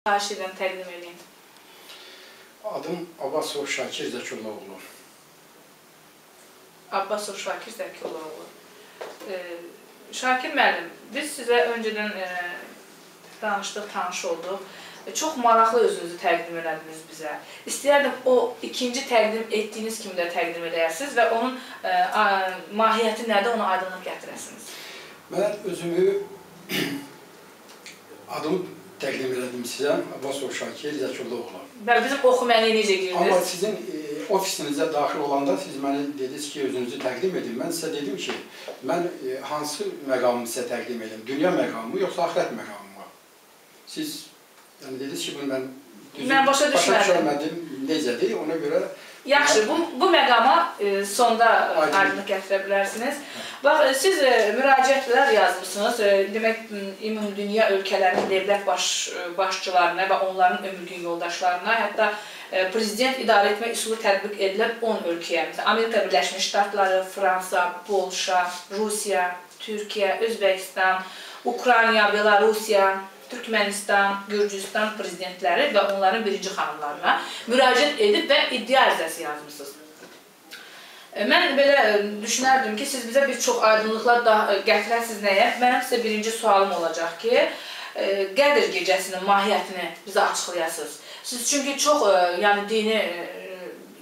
Xahiş edirəm, təqdim edeyim. Adım Abbasov Şakir Zəkullaoğlu. Abbasov Şakir Zəkullaoğlu. Şakir müəllim, biz sizə öncədən danışdıq, tanış olduq. Çox maraqlı özünüzü təqdim elədiniz bizə. İstəyərdim o ikinci təqdim etdiyiniz kimi də təqdim edəsiniz və onun mahiyyəti nədir, ona aydınlıq gətirəsiniz. Mən özümü adımı təqdim elədim sizə, Abbasov Şakir Zəkullaoğlu. Bəli, bizim oxu mənliyə necə girdiniz? Amma sizin ofisinizə daxil olanda siz mənə dediniz ki, özünüzü təqdim edin. Mən sizə dedim ki, mən hansı məqamı sizə təqdim edim? Dünya məqamı, yoxsa axirət məqamı? Siz dediniz ki, bunu mən başa düşmədim. Necədir, ona görə... Yaxşı, bu məqama sonda aydınlıq gətirə bilərsiniz. Bax, siz müraciətlər yazmışsınız, demək, ümumdünya ölkələrinin dövlət başçılarına və onların ömürgün yoldaşlarına, hətta prezident idarə etmə üsulu tətbiq edilən 10 ölkəyə, məsələn, Amerika Birləşmiş Ştatları, Fransa, Polşa, Rusiya, Türkiyə, Özbəkistan, Ukrayna, Belarusiya, Türkmənistan, Gürcüstan prezidentləri və onların birinci xanımlarına müraciət edib və iddia ərizəsi yazmışsınız. Mən belə düşünərdim ki, siz bizə bir çox aydınlıqlar da gətirəsiniz nəyə? Mənim sizə birinci sualım olacaq ki, Qədr gecəsinin mahiyyətini bizə açıqlayasınız. Siz çünki çox dini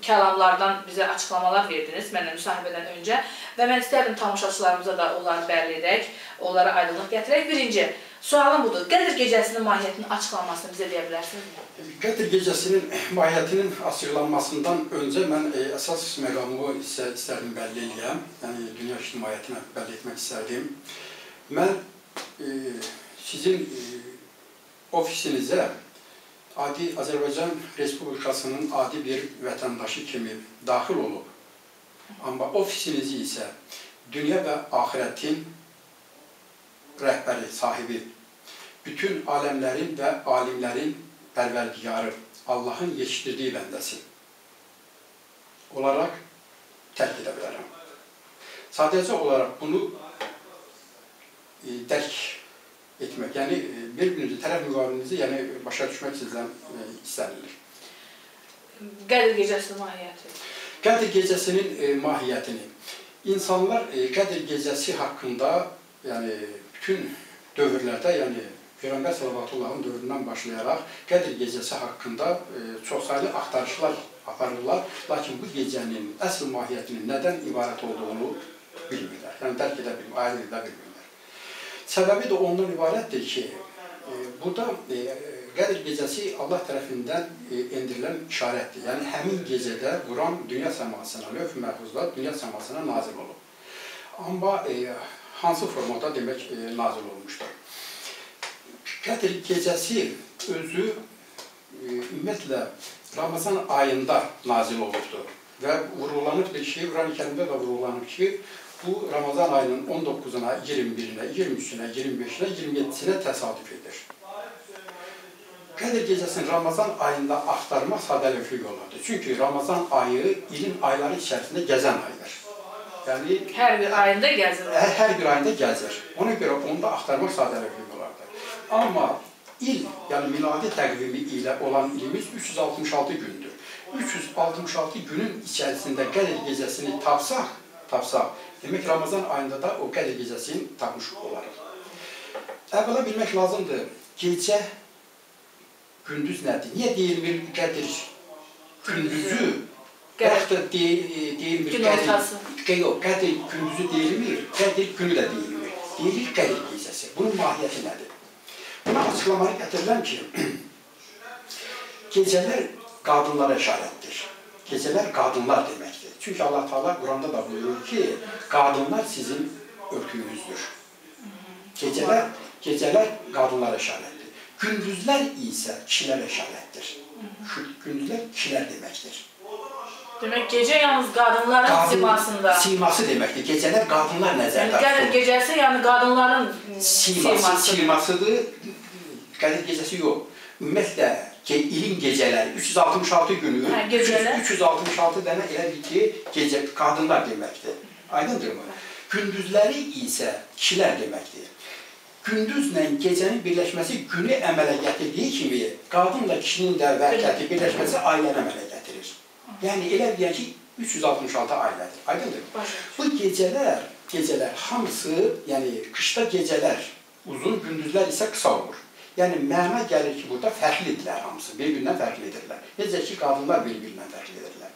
kəlamlardan bizə açıqlamalar verdiniz məndən müsahibədən öncə və mən istərdim tamaşaçılarımıza da onları bəlli edək, onlara aydınlıq gətirək. Birinci sualım budur, Qədr gecəsinin mahiyyətinin açıqlanmasını bizə deyə bilərsinizmi? Qədr gecəsinin mahiyyətinin açıqlanmasından öncə mən əsas məqamı istərdim bəlli edəyəm, yəni dünya ictimaiyyətinə bəlli etmək istərdim. Mən sizin ofisinizə adi Azərbaycan Respublikasının adi bir vətəndaşı kimi daxil olub, amma ofisinizi isə dünya və axirətin rəhbəri, sahibi, bütün aləmlərin və alimlərin pərverdigarı, Allahın yetişdirdiyi bəndəsi olaraq tərk edə bilərəm. Sadəcə olaraq bunu dərk etmək, yəni bir-birinizi, tərəf müqabilinizi başa düşmək sizdən istənilir. Qədr gecəsinin mahiyyəti. Qədr gecəsinin mahiyyətini. İnsanlar Qədr gecəsi haqqında, bütün dövrlərdə, Peyğəmbər Sallallahu dövründən başlayaraq Qədr gecəsi haqqında çoxsaylı axtarışlar aparırlar, lakin bu gecənin əsl mahiyyətinin nədən ibarət olduğunu bilmirlər, dərk edə bilmirlər, ayrı edə bilmirlər. Səbəbi də ondan ibarətdir ki, burada Qədr gecəsi Allah tərəfindən endirilən işarətdir. Yəni, həmin gecədə Quran dünya səmasına, lövh-i məhfuzlar dünya səmasına nazil olub. Amma hansı formada demək nazil olmuşdur? Qədr gecəsi özü ümumiyyətlə Ramazan ayında nazil olubdur və vurğulanıbdır ki, Quran-ı Kərimdə də vurğulanıb ki, bu Ramazan ayının 19-una, 21-nə, 23-nə, 25-nə, 27-sinə təsadüf edir. Qədr gecəsini Ramazan ayında axtarmaq sadəlövhlük olardı. Çünki Ramazan ayı ilin ayları içərisində gəzən aydır. Yəni, hər bir ayında gəzir. Hər bir ayında gəzir. Ona görə onda axtarmaq sadəlövhlük olardı. Amma il, yəni miladi təqvimi ilə olan ilimiz 366 gündür. 366 günün içərisində Qədr gecəsini tapsaq, demək Ramazan ayında da o Qədr gecəsini tapmış olarıq. Əvvəla bilmək lazımdır, gecə, gündüz nədir? Niyə deyilmir Qədr gündüzü, yaxud da deyilmir Qədr gündüzü deyilmir, Qədr günü də deyilmir. Deyilir Qədr gecəsi. Bunun mahiyyəti nədir? Buna açıqlamanı gətirirəm ki, gecələr qadınlara işarətdir. Gecələr qadınlar deməkdir. Çünki Allah Teala Quranda da buyurur ki, qadınlar sizin örtüyünüzdür. Gecələr qadınlara işarətdir. Gündüzlər isə kişilərə işarətdir. Gündüzlər kişilər deməkdir. Demək, gecə yalnız qadınların simasında. Siması deməkdir. Gecələr qadınlar nəzərdə tutulur. Qədr gecəsi, yəni qadınların simasıdır. Qədr gecəsi yox. Ümumiyyətlə, ilin gecələri, 366 günü, 366 dənə elədir ki, qadınlar deməkdir. Aydındırmı? Gündüzləri isə kişilər deməkdir. gündüzlə gecənin birləşməsi günü əmələ gətirdiyi kimi, qadınla kişinin də vəhdəti birləşməsi ailəni əmələ gətirir. Yəni, elə deyək ki, 366 ailədir. Aydındır. Bu gecələr hamısı, yəni qışda gecələr uzun, gündüzlər isə qısa olur. Yəni, məna gəlir ki, burada fərqlidirlər hamısı, bir-birindən fərqlidirlər. Necə ki, qadınlar bir-birindən fərqlidirlər.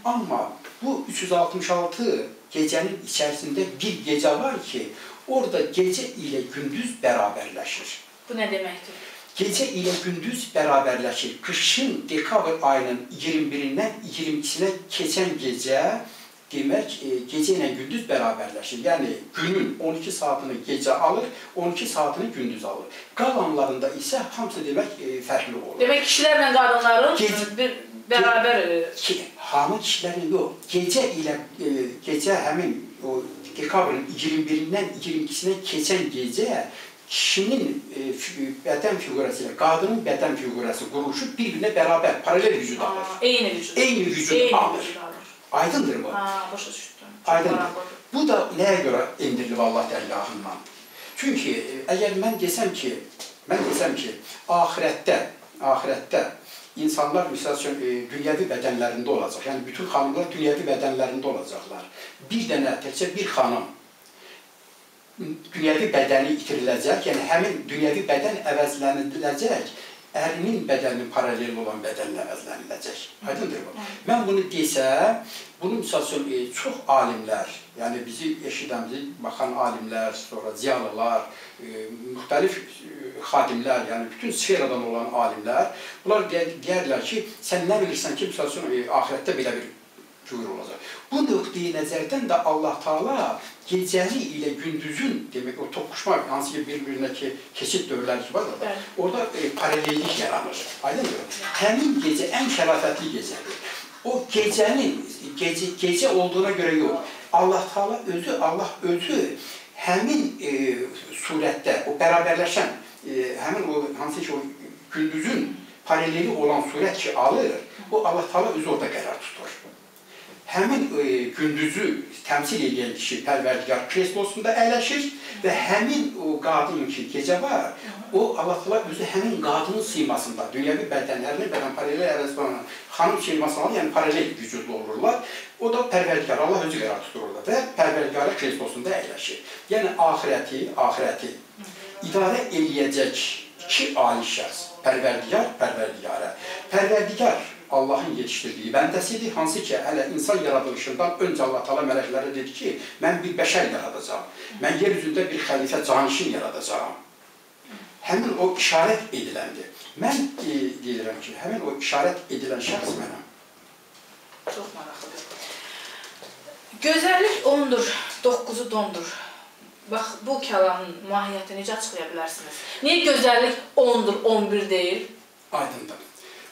Amma bu 366 gecənin içərisində bir gecə var ki, orada gecə ilə gündüz bərabərləşir. Bu nə deməkdir? Gecə ilə gündüz bərabərləşir. Qışın dekabr ayının 21-dən 22-sinə keçən gecə, demək, gecə ilə gündüz bərabərləşir. Yəni, günün 12 saatını gecə alır, 12 saatını gündüz alır. Qalanlarında isə hamısı demək fərqli olur. Demək, kişilərlə qadınların bərabər... Hamı kişilərin yox. Gecə həmin o dekabrın 21-dən 22-sinə keçən gecə kişinin bədən fiqurası ilə qadının bədən fiqurası quruluşu bir-birinə bərabər, paralel vücud alır. Eyni vücud. Eyni vücud alır. Aydındır bu. Başa düşdüm. Aydındır. Bu da nəyə görə indirilib Allah dərgahından? Çünki əgər mən desəm ki, ahirətdə insanlar, misal üçün, dünyəvi bədənlərində olacaq. Yəni, bütün xanımlar dünyəvi bədənlərində olacaqlar. Bir dənə, təkcə bir xanım dünyəvi bədəni itiriləcək, yəni həmin dünyəvi bədən əvəzləniləcək, ərinin bədəninin paralel olan bədənlə əvəzləniləcək. Aydındır bu. Mən bunu desəm, bunu misal üçün, çox alimlər, yəni bizi eşidən, bizi baxan alimlər, sonra ziyalılar, müxtəlif xadimlər, yəni bütün sferadan olan alimlər, bunlar deyərlər ki, sən nə bilirsən ki, misal üçün, ahirətdə belə bir cür olacaq. Bu nöqteyi nəzərdən də Allah Taala gecəli ilə gündüzün, demək, o toqquşma, hansı ki, bir-birinə keçid dövrləri ki var da, orada paralellik yaranır. Aydındır. Həmin gecə ən şərafətli gecədir. O gecə olduğuna görə yox. Allah özü həmin surətdə, o bərabərləşən, həmin o, hansı ki, o gündüzün paraleli olan surət ki alır, o Allah Taala özü orada qərar tutur. Həmin gündüzü təmsil edən kişi Pərverdigar kreslosunda əyləşir və həmin o qadın ki, gecə var, o Allah Taala özü həmin qadının simasında, dünyəvi bədənlərini bədən paralel əvəzlənan xanım simasında, yəni paralel vücudlu olurlar. O da Pərverdigar, Allah özü qərar tutur orada və Pərverdigar kreslosunda əyləşir. Yəni, ahirəti idarə eləyəcək iki ali şəxs, Pərverdigarə. Pərverdigar Allahın yetişdirdiyi bəndəsidir, hansı ki, hələ insan yaradılışından öncə Allah Taala mələklərə dedi ki, mən bir bəşər yaradacağam, mən yer üzündə bir xəlifə canişin yaradacağam. Həmin o işarət ediləndir. Mən deyirəm ki, həmin o işarət edilən şəxs mənəm. Çox maraqlıdır. Gözəllik 10-dur, 9-u dondur. Bax, bu kəlamın mahiyyətini necə açıqlaya bilərsiniz? Niyə gözəllik 10-dur, 11 deyil? Aydındır.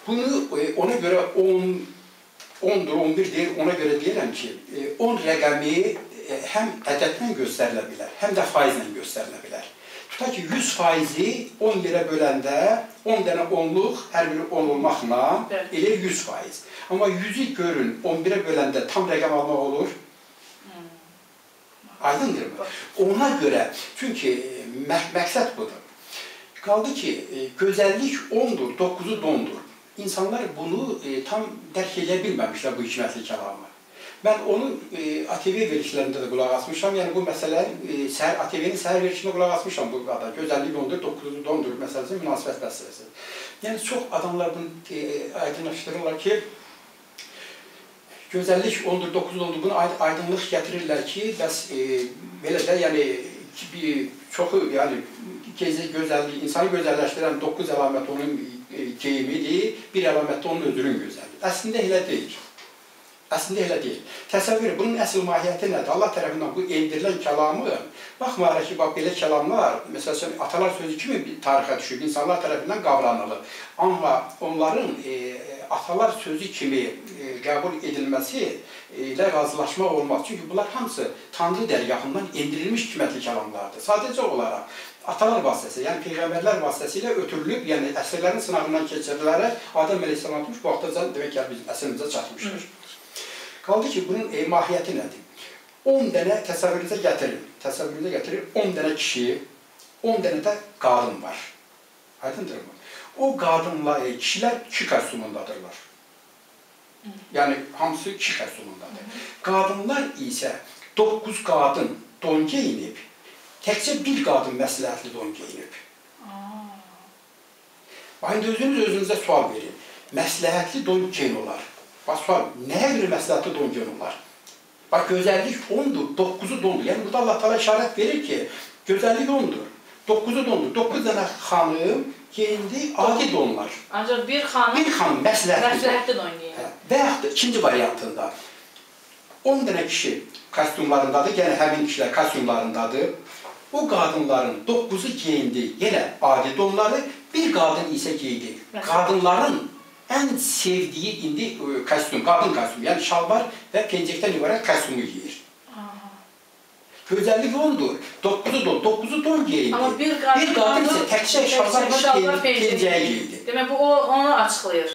Bunu ona görə 10-dur, 11 deyil, ona görə deyirəm ki, 10 rəqəmi həm ədədlə göstərilə bilər, həm də faizlə göstərilə bilər. Tutaq ki, 100%-i 10 yerə böləndə, 10 dənə 10-luq, hər biri 10 olmaqla eləyir 100%. Amma 100-i görün, 11-ə böləndə tam rəqəm almaq olur. Aydındır mı? Ona görə, çünki məqsəd budur. Qaldı ki, gözəllik 10-dur, 9-u dondur. İnsanlar bunu tam dərk edə bilməmişlər bu hikmətli kəlamı. Mən onu ATV verilişlərində də qulaq asmışam. Yəni bu məsələ ATV-nin səhər verilişində qulaq asmışam bu qada. Gözəllik 10-dur, 9-u dondur məsələsi münasibət məsələsi. Yəni çox adamlar bunu aydınlaşdırırlar ki, gözəllik 10-dur, 9-u dondur. Bunu aydınlıq gətirirlər ki, bəs belə də yəni çoxu yəni gözəllik, insanı gözəlləşdirən 9 əlamət onun geyimidir, bir əlamət də onun özünün gözəlliyi. Əslində elə deyil. Əslində elə deyil. Təsəvvür, bunun əsl mahiyyəti nədir? Allah tərəfindən bu endirilən kəlamı, baxmayaraq ki, belə kəlamlar, məsələn, atalar sözü kimi tarixə düşüb, insanlar tərəfindən qavranılır. Amma onların atalar sözü kimi qəbul edilməsi ilə razılaşmaq olmaz. Çünki bunlar hamısı Tanrı dərgahından endirilmiş hikmətli kəlamlardır. Sadəcə olaraq atalar vasitəsilə, yəni peyğəmbərlər vasitəsilə ötürülüb, yəni əsrlərin sınağından keçirilərək Adəm əleyhissalam atmış, bu vaxtda demək ki, bizim əsrimizə çatmışdır. Qaldı ki, bunun mahiyyəti nədir? 10 dənə təsəvvürünüzə gətirin, 10 dənə kişi 10 dənə də qadın var. Aydındırmı? O qadınlar, kişilər 2 kostyumundadırlar. Yəni, hamısı 2 kostyumundadır. Qadınlar isə 9 qadın don geyinib, təkcə bir qadın məsləhətli don geyinib. Bax, indi özünüzə sual verin. Məsləhətli don geyin olar. Bax, sual, nəyə görə məsləhətli don geyin olar? Bax, gözəllik 10-dur, 9-u dondur. Yəni, burada Allah təala işarət verir ki, gözəllik 10-dur, 9-u dondur. 9 dənə xanım geyindi adi donlar. Ancaq bir xanım məsləhətli don geyinir. Və yaxud da ikinci variantında 10 dənə kişi kostyumlarındadır, yəni həmin kişilər kostyumlarındadır. O qadınların 9-u geyindi yenə adi donları, bir qadın isə geyindi. Qadınların ən sevdiyi indi kostyum, qadın kostyumu, yəni şalvar və pencəkdən ibarət kostyumu geyir. Gözəllik 10-dur, 9'u don geyindi. Amma bir qadın isə təkcə şalvar və pencəyə geyindi. Demək, bu onu açıqlayır.